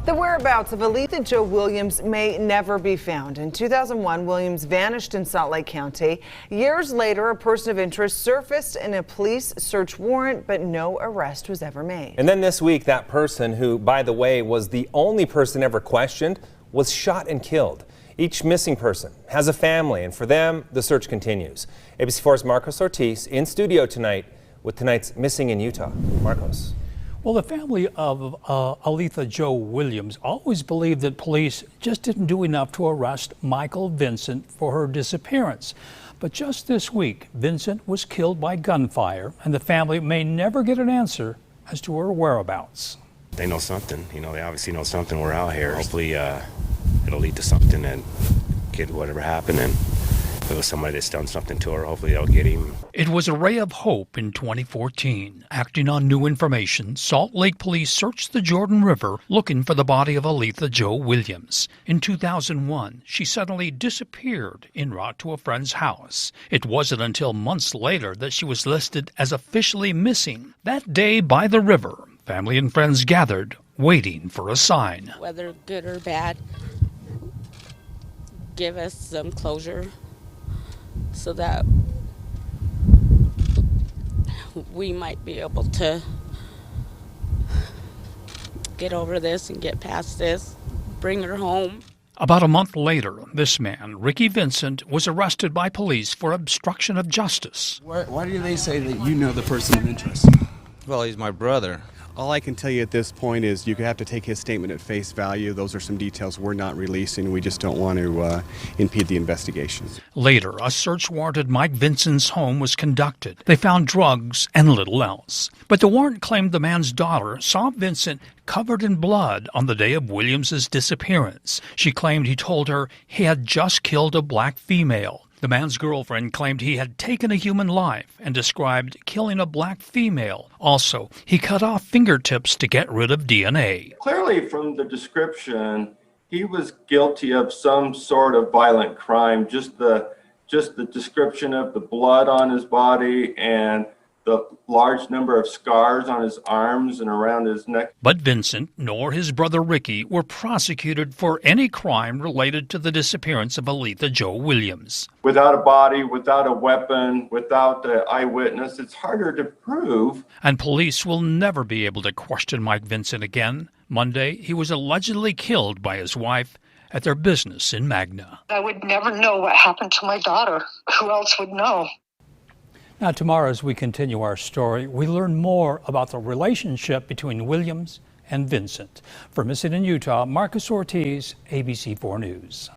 The whereabouts of Aletha Jo Williams may never be found. In 2001, Williams vanished in Salt Lake County. Years later, a person of interest surfaced in a police search warrant, but no arrest was ever made. And then this week, that person, who, by the way, was the only person ever questioned, was shot and killed. Each missing person has a family, and for them, the search continues. ABC4's Marcos Ortiz in studio tonight with tonight's Missing in Utah. Marcos. Well, the family of Aletha Jo Williams always believed that police just didn't do enough to arrest Michael Vincent for her disappearance. But just this week, Vincent was killed by gunfire, and the family may never get an answer as to her whereabouts. They know something, they obviously know something. We're out here. Hopefully it'll lead to something and get whatever happened. And if it was somebody that's done something to her, hopefully they'll get him. It was a ray of hope in 2014. Acting on new information, Salt Lake police searched the Jordan River looking for the body of Aletha Jo Williams. In 2001, she suddenly disappeared en route to a friend's house. It wasn't until months later that she was listed as officially missing. That day by the river, family and friends gathered, waiting for a sign. Whether good or bad, give us some closure so that we might be able to get over this and get past this, bring her home. About a month later, this man, Ricky Vincent, was arrested by police for obstruction of justice. Why do they say that you know the person of interest? Well, he's my brother. All I can tell you at this point is you have to take his statement at face value. Those are some details we're not releasing. We just don't want to impede the investigation. Later, a search warrant at Mike Vincent's home was conducted. They found drugs and little else. But the warrant claimed the man's daughter saw Vincent covered in blood on the day of Williams's disappearance. She claimed he told her he had just killed a black female. The man's girlfriend claimed he had taken a human life and described killing a black female. Also, he cut off fingertips to get rid of DNA. Clearly from the description, he was guilty of some sort of violent crime. Just the description of the blood on his body and the large number of scars on his arms and around his neck. But Vincent nor his brother Ricky were prosecuted for any crime related to the disappearance of Aletha Jo Williams. Without a body, without a weapon, without an eyewitness, it's harder to prove. And police will never be able to question Mike Vincent again. Monday, he was allegedly killed by his wife at their business in Magna. I would never know what happened to my daughter. Who else would know? Now, tomorrow, as we continue our story, we learn more about the relationship between Williams and Vincent. For Missing in Utah, Marcos Ortiz, ABC4 News.